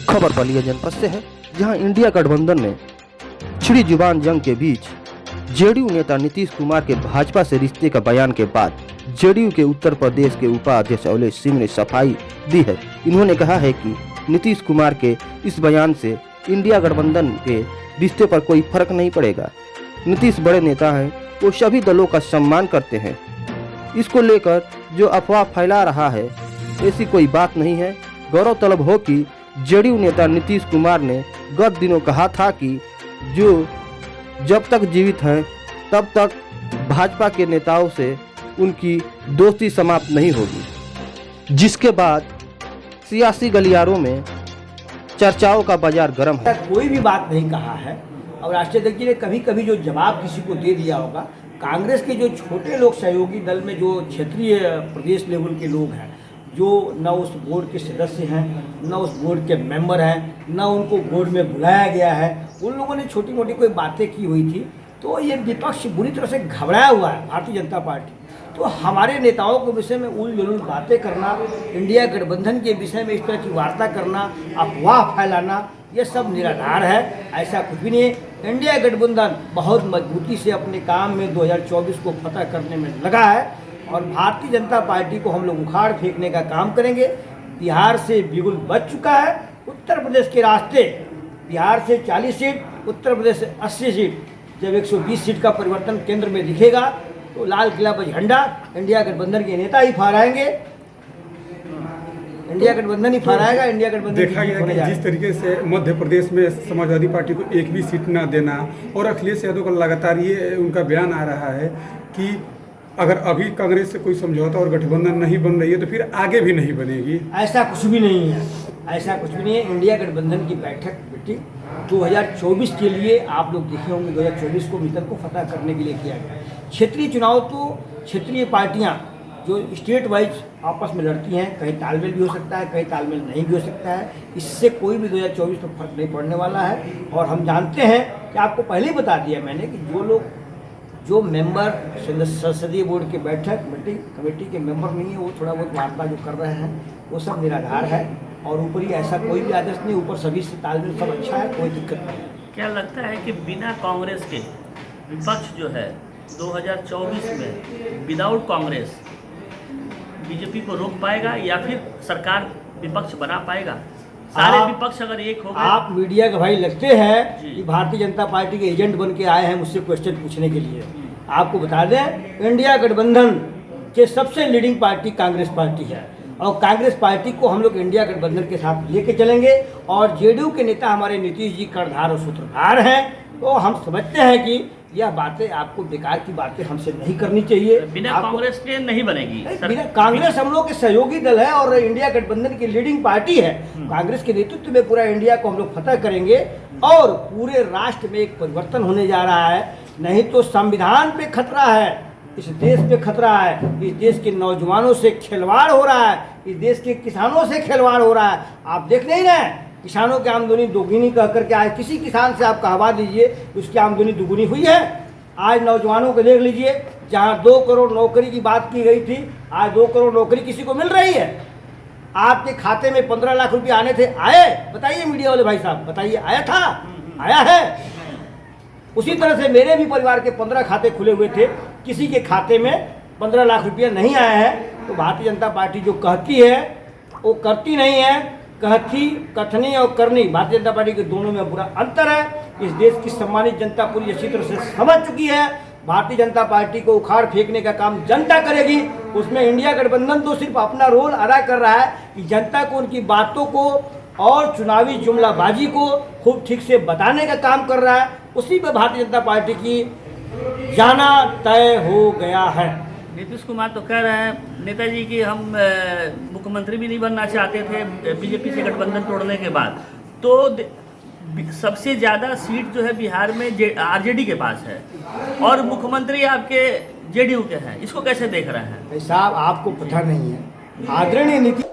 खबर बलिया जनपद से है, जहां इंडिया गठबंधन में छिड़ी जुबान जंग के बीच जेडीयू नेता नीतीश कुमार के भाजपा से रिश्ते का बयान के बाद जेडीयू के उत्तर प्रदेश के उपाध्यक्ष अवलेश सिंह ने सफाई दी है। इन्होंने कहा है कि नीतीश कुमार के इस बयान से इंडिया गठबंधन के रिश्ते पर कोई फर्क नहीं पड़ेगा। नीतीश बड़े नेता हैं, वो सभी दलों का सम्मान करते हैं। इसको लेकर जो अफवाह फैला रहा है, ऐसी कोई बात नहीं है। गौरव तलब हो कि जेडीयू नेता नीतीश कुमार ने गत दिनों कहा था कि जो जब तक जीवित हैं तब तक भाजपा के नेताओं से उनकी दोस्ती समाप्त नहीं होगी, जिसके बाद सियासी गलियारों में चर्चाओं का बाजार गर्म है। कोई भी बात नहीं कहा है और राष्ट्रीय अध्यक्ष जी ने कभी कभी जो जवाब किसी को दे दिया होगा, कांग्रेस के जो छोटे लोग सहयोगी दल में जो क्षेत्रीय प्रदेश लेवल के लोग हैं, जो न उस बोर्ड के सदस्य हैं, न उस बोर्ड के मेंबर हैं, न उनको बोर्ड में बुलाया गया है, उन लोगों ने छोटी मोटी कोई बातें की हुई थी। तो ये विपक्ष बुरी तरह से घबराया हुआ है, भारतीय जनता पार्टी। तो हमारे नेताओं के विषय में उल जुलूल बातें करना, इंडिया गठबंधन के विषय में इस तरह की वार्ता करना, अफवाह फैलाना, ये सब निराधार है। ऐसा कुछ भी नहीं है। इंडिया गठबंधन बहुत मजबूती से अपने काम में 2024 को फतह करने में लगा है और भारतीय जनता पार्टी को हम लोग उखाड़ फेंकने का काम करेंगे। बिहार से बिगुल बच चुका है। उत्तर प्रदेश के रास्ते, बिहार से 40 सीट, उत्तर प्रदेश से 80 सीट, जब 120 सीट का परिवर्तन केंद्र में दिखेगा तो लाल किला पर झंडा इंडिया गठबंधन के नेता ही फहराएंगे। इंडिया गठबंधन ही फहराएगा। इंडिया गठबंधन देखा गया कि जिस तरीके से मध्य प्रदेश में समाजवादी पार्टी को एक भी सीट न देना और अखिलेश यादव का लगातार ये उनका बयान आ रहा है कि अगर अभी कांग्रेस से कोई समझौता और गठबंधन नहीं बन रही है तो फिर आगे भी नहीं बनेगी। ऐसा कुछ भी नहीं है, ऐसा कुछ भी नहीं है। इंडिया गठबंधन की बैठक बेटी 2024 के लिए आप लोग देखे होंगे, 2024 को मिशन को फतह करने के लिए किया गया। क्षेत्रीय चुनाव तो क्षेत्रीय पार्टियां जो स्टेट वाइज आपस में लड़ती हैं, कहीं तालमेल भी हो सकता है, कहीं तालमेल नहीं भी हो सकता है। इससे कोई भी 2024 में फर्क नहीं पड़ने वाला है। और हम जानते हैं कि आपको पहले ही बता दिया मैंने कि जो मेंबर संसदीय बोर्ड के बैठक मीटिंग कमेटी के मेंबर नहीं है, वो थोड़ा बहुत वार्ता जो कर रहे हैं वो सब निराधार है। और ऊपरी ऐसा कोई भी आदेश नहीं, ऊपर सभी से तालमेल सब अच्छा है, कोई दिक्कत नहीं है। क्या लगता है कि बिना कांग्रेस के विपक्ष जो है 2024 में विदाउट कांग्रेस बीजेपी को रोक पाएगा या फिर सरकार विपक्ष बना पाएगा? सारे विपक्ष अगर एक हो गए। आप मीडिया के भाई लगते हैं कि भारतीय जनता पार्टी के एजेंट बन के आए हैं मुझसे क्वेश्चन पूछने के लिए। आपको बता दें, इंडिया गठबंधन के सबसे लीडिंग पार्टी कांग्रेस पार्टी है और कांग्रेस पार्टी को हम लोग इंडिया गठबंधन के साथ लेके चलेंगे। और जेडीयू के नेता हमारे नीतीश जी कर्णधार और सूत्रधार हैं, तो हम समझते हैं कि यह बातें आपको बेकार की बातें हमसे नहीं करनी चाहिए। बिना कांग्रेस के नहीं बनेगी। बिना कांग्रेस हम लोग के सहयोगी दल है और इंडिया गठबंधन की लीडिंग पार्टी है। कांग्रेस के नेतृत्व में पूरा इंडिया को हम लोग फतह करेंगे और पूरे राष्ट्र में एक परिवर्तन होने जा रहा है। नहीं तो संविधान पे खतरा है, इस देश पे खतरा है, इस देश के नौजवानों से खिलवाड़ हो रहा है, इस देश के किसानों से खिलवाड़ हो रहा है। आप देख नहीं रहे, किसानों की आमदनी दोगुनी कह करके आए, किसी किसान से आप कहवा दीजिए उसकी आमदनी दुगुनी हुई है। आज नौजवानों को देख लीजिए, जहां 2 करोड़ नौकरी की बात की गई थी, आज 2 करोड़ नौकरी किसी को मिल रही है। आपके खाते में 15 लाख रुपए आने थे, आए? बताइए मीडिया वाले भाई साहब, बताइए आया था? आया है? उसी तरह से मेरे भी परिवार के 15 खाते खुले हुए थे, किसी के खाते में 15 लाख रुपया नहीं आया है। तो भारतीय जनता पार्टी जो कहती है वो करती नहीं है। कहती, कथनी और करनी, भारतीय जनता पार्टी के दोनों में बुरा अंतर है। इस देश की सम्मानित जनता पूरी अच्छी तरह से समझ चुकी है। भारतीय जनता पार्टी को उखाड़ फेंकने का काम जनता करेगी। उसमें इंडिया गठबंधन तो सिर्फ अपना रोल अदा कर रहा है कि जनता को उनकी बातों को और चुनावी जुमलाबाजी को खूब ठीक से बताने का काम कर रहा है। उसी पर भारतीय जनता पार्टी की जाना तय हो गया है। नीतीश कुमार तो कह रहे हैं नेताजी कि हम मुख्यमंत्री भी नहीं बनना चाहते थे बीजेपी से गठबंधन तोड़ने के बाद। तो सबसे ज़्यादा सीट जो है बिहार में आरजेडी के पास है और मुख्यमंत्री आपके जेडीयू के हैं। इसको कैसे देख रहे हैं? साहब आपको पता नहीं है, आदरणीय नीतीश